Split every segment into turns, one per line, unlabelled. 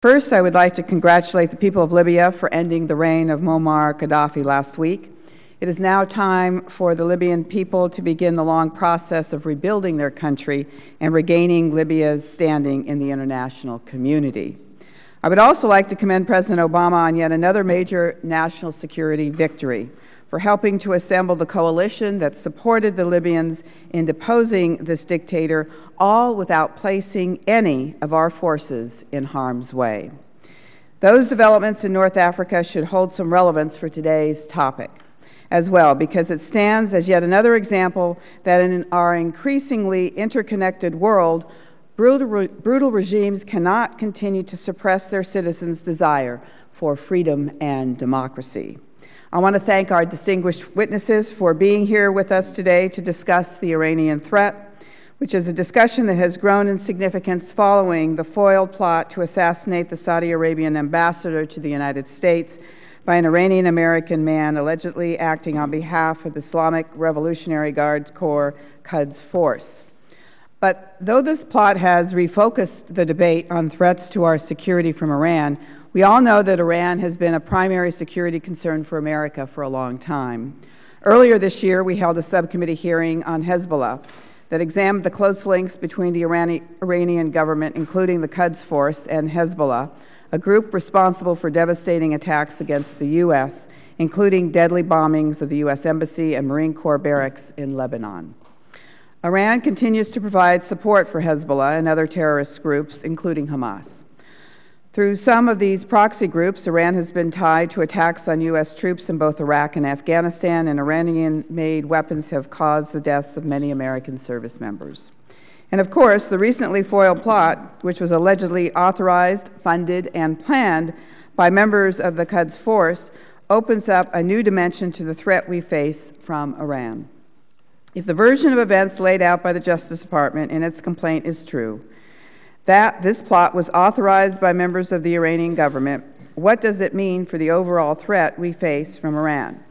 First, I would like to congratulate the people of Libya for ending the reign of Muammar Gaddafi last week. It is now time for the Libyan people to begin the long process of rebuilding their country and regaining Libya's standing in the international community. I would also like to commend President Obama on yet another major national security victory for helping to assemble the coalition that supported the Libyans in deposing this dictator, all without placing any of our forces in harm's way. Those developments in North Africa should hold some relevance for today's topic as well, because it stands as yet another example that in our increasingly interconnected world, brutal regimes cannot continue to suppress their citizens' desire for freedom and democracy. I want to thank our distinguished witnesses for being here with us today to discuss the Iranian threat, which is a discussion that has grown in significance following the foiled plot to assassinate the Saudi Arabian ambassador to the United States by an Iranian-American man allegedly acting on behalf of the Islamic Revolutionary Guard Corps Quds Force. But though this plot has refocused the debate on threats to our security from Iran, we all know that Iran has been a primary security concern for America for a long time. Earlier this year, we held a subcommittee hearing on Hezbollah that examined the close links between the Iranian government, including the Quds Force, and Hezbollah, a group responsible for devastating attacks against the U.S., including deadly bombings of the U.S. Embassy and Marine Corps barracks in Lebanon. Iran continues to provide support for Hezbollah and other terrorist groups, including Hamas. Through some of these proxy groups, Iran has been tied to attacks on U.S. troops in both Iraq and Afghanistan, and Iranian-made weapons have caused the deaths of many American service members. And of course, the recently foiled plot, which was allegedly authorized, funded, and planned by members of the Quds Force, opens up a new dimension to the threat we face from Iran. If the version of events laid out by the Justice Department in its complaint is true, that this plot was authorized by members of the Iranian government, what does it mean for the overall threat we face from Iran?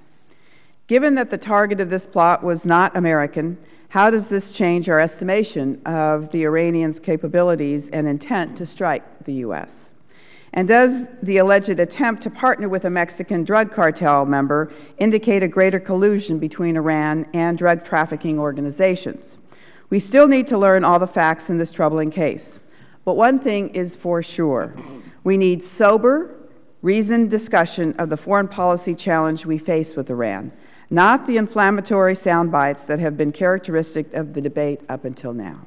Given that the target of this plot was not American, how does this change our estimation of the Iranians' capabilities and intent to strike the U.S.? And does the alleged attempt to partner with a Mexican drug cartel member indicate a greater collusion between Iran and drug trafficking organizations? We still need to learn all the facts in this troubling case. But one thing is for sure. We need sober, reasoned discussion of the foreign policy challenge we face with Iran, not the inflammatory sound bites that have been characteristic of the debate up until now.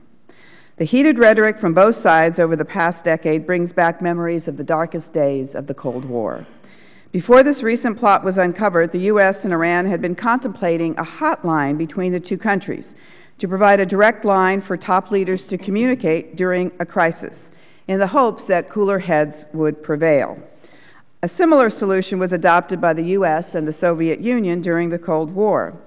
The heated rhetoric from both sides over the past decade brings back memories of the darkest days of the Cold War. Before this recent plot was uncovered, the U.S. and Iran had been contemplating a hotline between the two countries to provide a direct line for top leaders to communicate during a crisis, in the hopes that cooler heads would prevail. A similar solution was adopted by the U.S. and the Soviet Union during the Cold War.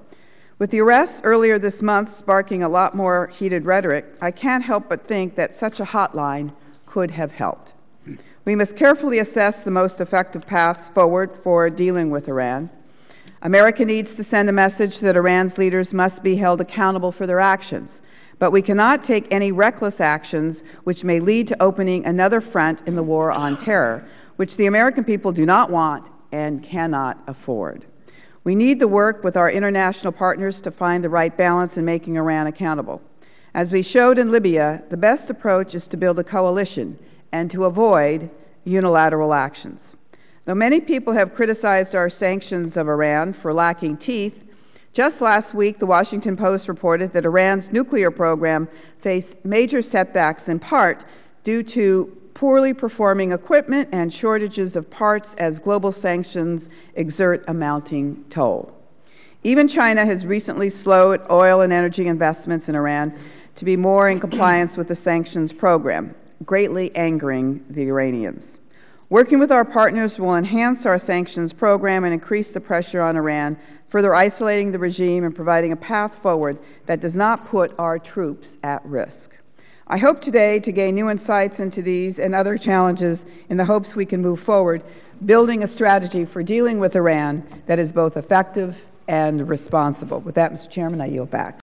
With the arrests earlier this month sparking a lot more heated rhetoric, I can't help but think that such a hotline could have helped. We must carefully assess the most effective paths forward for dealing with Iran. America needs to send a message that Iran's leaders must be held accountable for their actions, but we cannot take any reckless actions which may lead to opening another front in the war on terror, which the American people do not want and cannot afford. We need to work with our international partners to find the right balance in making Iran accountable. As we showed in Libya, the best approach is to build a coalition and to avoid unilateral actions. Though many people have criticized our sanctions of Iran for lacking teeth, just last week the Washington Post reported that Iran's nuclear program faced major setbacks in part due to poorly performing equipment and shortages of parts as global sanctions exert a mounting toll. Even China has recently slowed oil and energy investments in Iran to be more in compliance with the sanctions program, greatly angering the Iranians. Working with our partners will enhance our sanctions program and increase the pressure on Iran, further isolating the regime and providing a path forward that does not put our troops at risk. I hope today to gain new insights into these and other challenges in the hopes we can move forward, building a strategy for dealing with Iran that is both effective and responsible. With that, Mr. Chairman, I yield back.